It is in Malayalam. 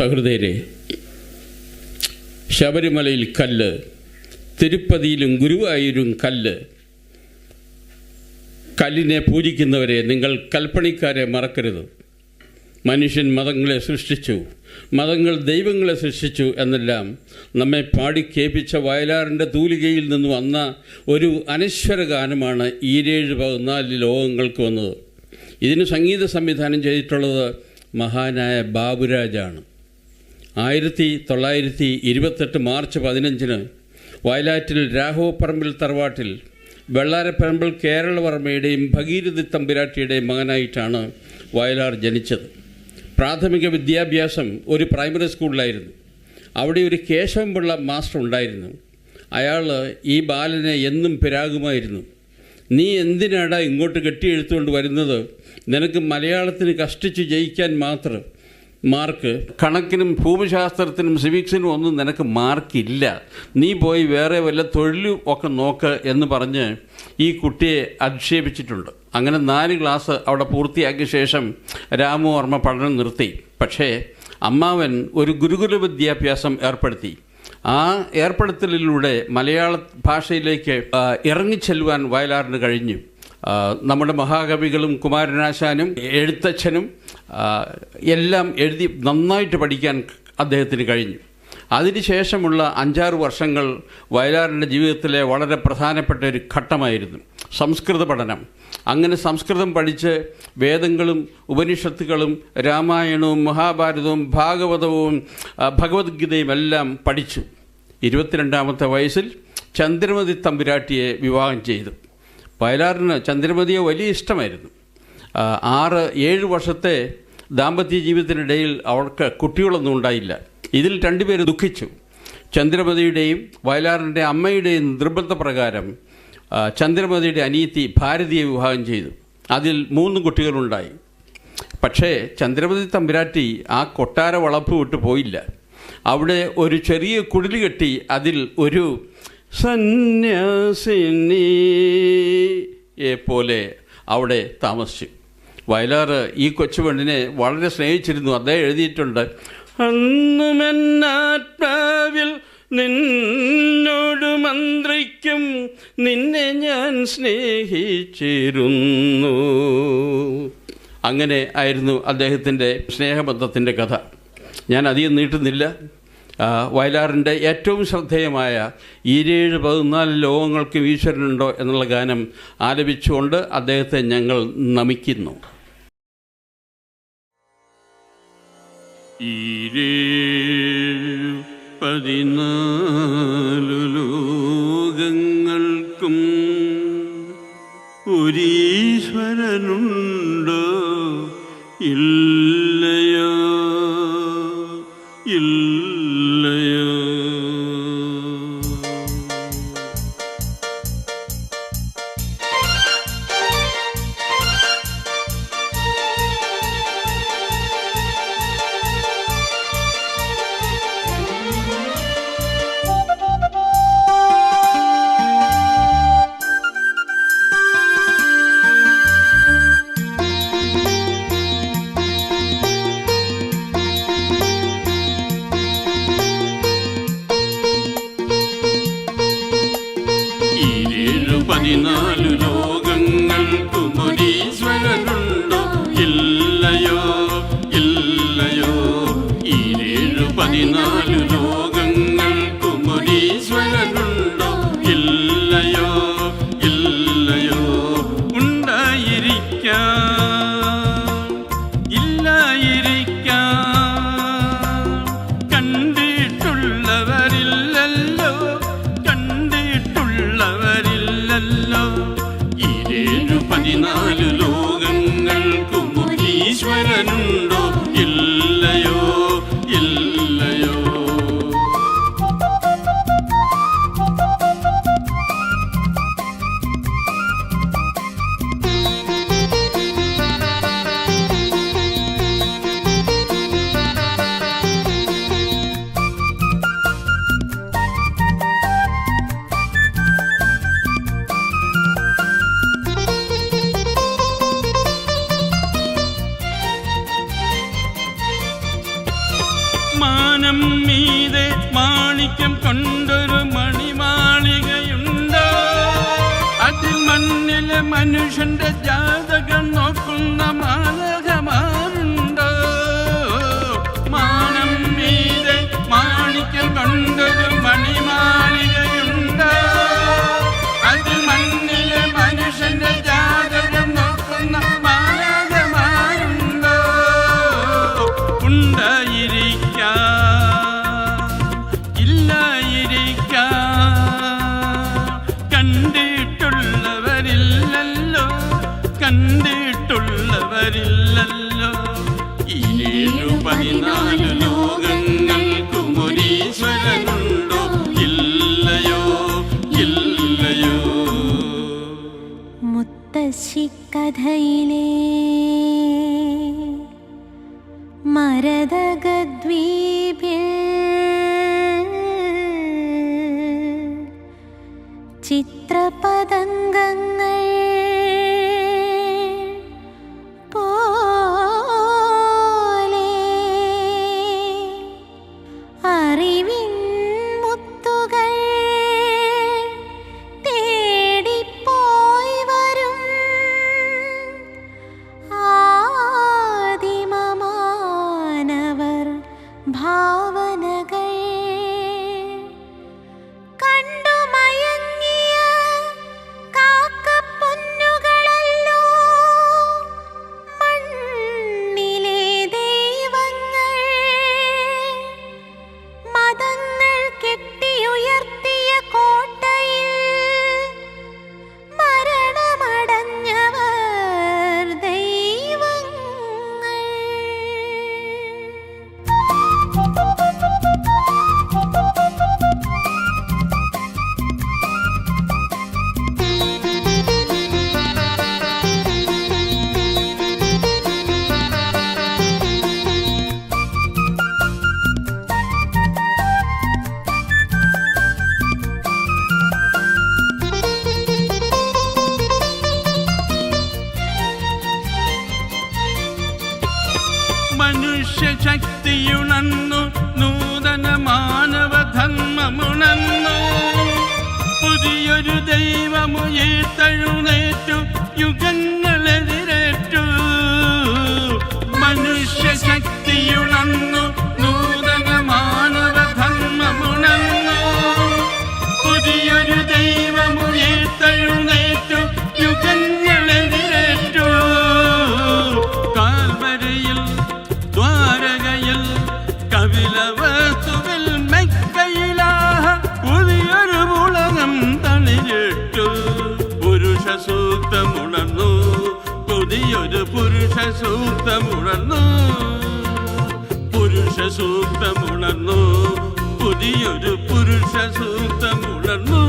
സഹൃദയരെ, ശബരിമലയിൽ കല്ല്, തിരുപ്പതിയിലും ഗുരുവായൂരും കല്ല്. കല്ലിനെ പൂജിക്കുന്നവരെ, നിങ്ങൾ കൽപ്പണിക്കാരെ മറക്കരുത്. മനുഷ്യൻ മതങ്ങളെ സൃഷ്ടിച്ചു, മതങ്ങൾ ദൈവങ്ങളെ സൃഷ്ടിച്ചു എന്നെല്ലാം നമ്മെ പാടിക്കേപ്പിച്ച വയലാറിൻ്റെ തൂലികയിൽ നിന്ന് വന്ന ഒരു അനശ്വര ഗാനമാണ് ഈരേഴ് 14 ലോകങ്ങൾക്ക് വന്നത്. ഇതിന് സംഗീത സംവിധാനം ചെയ്തിട്ടുള്ളത് മഹാനായ ബാബുരാജാണ്. 1928 മാർച്ച് 15 വയലാറ്റിൽ രാഘവപ്പറമ്പിൽ തറവാട്ടിൽ വെള്ളാരപ്പറമ്പിൽ കേരളവർമ്മയുടെയും ഭഗീരഥി തമ്പുരാട്ടിയുടെയും മകനായിട്ടാണ് വയലാർ ജനിച്ചത്. പ്രാഥമിക വിദ്യാഭ്യാസം ഒരു പ്രൈമറി സ്കൂളിലായിരുന്നു. അവിടെ ഒരു കേശവൻപിള്ള മാസ്റ്റർ ഉണ്ടായിരുന്നു. അയാൾ ഈ ബാലനെ എന്നും പിരാകുമായിരുന്നു. നീ എന്തിനാടാ ഇങ്ങോട്ട് കെട്ടിയെഴുത്തുകൊണ്ട് വരുന്നത്? നിനക്ക് മലയാളത്തിന് കഷ്ടിച്ച് ജയിക്കാൻ മാത്രം മാർക്ക്, കണക്കിനും ഭൂമിശാസ്ത്രത്തിനും സിവിക്സിനും ഒന്നും നിനക്ക് മാർക്കില്ല. നീ പോയി വേറെ വല്ല തൊഴിലും ഒക്കെ നോക്ക് എന്ന് പറഞ്ഞ് ഈ കുട്ടിയെ അധിക്ഷേപിച്ചിട്ടുണ്ട്. അങ്ങനെ 4 ക്ലാസ് അവിടെ പൂർത്തിയാക്കിയ ശേഷം രാമവർമ്മ പഠനം നിർത്തി. പക്ഷേ അമ്മാവൻ ഒരു ഗുരുകുല വിദ്യാഭ്യാസം ഏർപ്പെടുത്തി. ആ ഏർപ്പെടുത്തലിലൂടെ മലയാള ഭാഷയിലേക്ക് ഇറങ്ങിച്ചെല്ലുവാൻ വയലാറിന് കഴിഞ്ഞു. നമ്മുടെ മഹാകവികളും കുമാരനാശാനും എഴുത്തച്ഛനും എല്ലാം എഴുതി നന്നായിട്ട് പഠിക്കാൻ അദ്ദേഹത്തിന് കഴിഞ്ഞു. അതിനുശേഷമുള്ള 5-6 വർഷങ്ങൾ വയലാറിൻ്റെ ജീവിതത്തിലെ വളരെ പ്രധാനപ്പെട്ട ഒരു ഘട്ടമായിരുന്നു സംസ്കൃത പഠനം. അങ്ങനെ സംസ്കൃതം പഠിച്ച് വേദങ്ങളും ഉപനിഷത്തുകളും രാമായണവും മഹാഭാരതവും ഭാഗവതവും ഭഗവത്ഗീതയും എല്ലാം പഠിച്ചു. 22-ാമത്തെ വയസ്സിൽ ചന്ദ്രമതി തമ്പുരാട്ടിയെ വിവാഹം ചെയ്തു. വയലാറിന് ചന്ദ്രമതിയെ വലിയ ഇഷ്ടമായിരുന്നു. 6-7 വർഷത്തെ ദാമ്പത്യ ജീവിതത്തിനിടയിൽ അവർക്ക് കുട്ടികളൊന്നും ഉണ്ടായില്ല. ഇതിൽ 2 പേര് ദുഃഖിച്ചു. ചന്ദ്രമതിയുടെയും വയലാറിൻ്റെ അമ്മയുടെയും നിർബന്ധപ്രകാരം ചന്ദ്രമതിയുടെ അനിയത്തി ഭാരതിയെ വിവാഹം ചെയ്തു. അതിൽ 3 കുട്ടികളുണ്ടായി. പക്ഷേ ചന്ദ്രമതി തമ്പുരാട്ടി ആ കൊട്ടാര വളപ്പ് വിട്ടു പോയില്ല. അവിടെ ഒരു ചെറിയ കുടിൽ കെട്ടി അതിൽ ഒരു സന്യാസിനിയെ പോലെ അവിടെ താമസിച്ചു. വയലാർ ഈ കൊച്ചുപെണ്ണിനെ വളരെ സ്നേഹിച്ചിരുന്നു. അദ്ദേഹം എഴുതിയിട്ടുണ്ട്, അന്നുമെന്നാത്മാവിൽ നിന്നോട് മന്ത്രിക്കും നിന്നെ ഞാൻ സ്നേഹിച്ചിരുന്നു. അങ്ങനെ ആയിരുന്നു അദ്ദേഹത്തിൻ്റെ സ്നേഹബന്ധത്തിൻ്റെ കഥ. ഞാൻ അധികം നീട്ടുന്നില്ല. വയലാറിൻ്റെ ഏറ്റവും ശ്രദ്ധേയമായ ഈരേഴ് 14 ലോകങ്ങൾക്കും ഈശ്വരനുണ്ടോ എന്നുള്ള ഗാനം ആലപിച്ചുകൊണ്ട് അദ്ദേഹത്തെ ഞങ്ങൾ നമിക്കുന്നു. ഈരേഴ് 14 ലോകങ്ങൾക്കും ഒരീശ്വരനുണ്ടോ? ഇല്ലയോ ഇല്ലയോ. ഈരേഴ് 14 ലോകങ്ങൾക്കും ഒരീശ്വരനുണ്ടോ? ഇല്ലയോ ഇല്ലയോ. ഈരേഴ് 14 ലോകങ്ങൾക്കും ഒരീശ്വരനുണ്ടോ? ഇല്ലയോ ഇല്ലയോ. ഉണ്ടായിരിക്കാം ഇല്ലായിരിക്കാം, കണ്ടിട്ടുള്ളവരില്ലല്ലോ കണ്ടിട്ടുള്ളവരില്ലല്ലോ. ഈരേഴ് 14 ലോകങ്ങൾക്കും ഈശ്വരനുണ്ടോ? ഇല്ലയോ ഇല്ലയോ. മാനം മീതെ മാണിക്യം കൊണ്ടൊരു മണിമാളികയുണ്ടോ? അതിൽ മണ്ണിലെ മനുഷ്യന്റെ ജാതകം നോക്കുന്ന മാലകമാരുണ്ടോ? മാനം മീതെ മാണിക്യം കൊണ്ടൊരു മണിമാളികയുണ്ടോ? അതിൽ മണ്ണിലെ മനുഷ്യന്റെ ജാതകം നോക്കുന്ന മാലകമാരുണ്ടോ? ഉണ്ടായിരിക്കാം, കണ്ടിട്ടുള്ളവരില്ലല്ലോ. ഈ 14 ലോകങ്ങൾക്കും ഒരീശ്വരനുണ്ടോ? ഇല്ലയോ, ഇല്ലയോ. മുത്തശ്ശിക്കഥയിലെ മരതകദ്വീപിൽ ചിത്രപതംഗങ്ങൾ മനുഷ്യശക്തിയുണർന്നു, നൂതന മാനവധർമ്മമുണർന്നു. പുതിയൊരു ദൈവമുയർത്തെഴുന്നേറ്റു, യുഗങ്ങളെതിരേറ്റു. മനുഷ്യശക്തിയുണർന്നു, നൂതന മാനവധർമ്മമുണർന്നു. പുതിയൊരു ദൈവമുയർത്തെഴുന്നേറ്റു, യുഗങ്ങളെതിരേറ്റു. കാൽവരിയിൽ, ദ്വാരകയിൽ, കപിലവസ്തുവിൽ, മെക്കയിലാഹ പുതിയൊരു ഉലകം തളിരിട്ടു. പുരുഷ സൂക്തമുണർന്നു, പുതിയൊരു പുരുഷ സൂക്തമുണർന്നു. പുരുഷ സൂക്തമുണർന്നു, പുതിയൊരു പുരുഷ സൂക്തമുണർന്നു.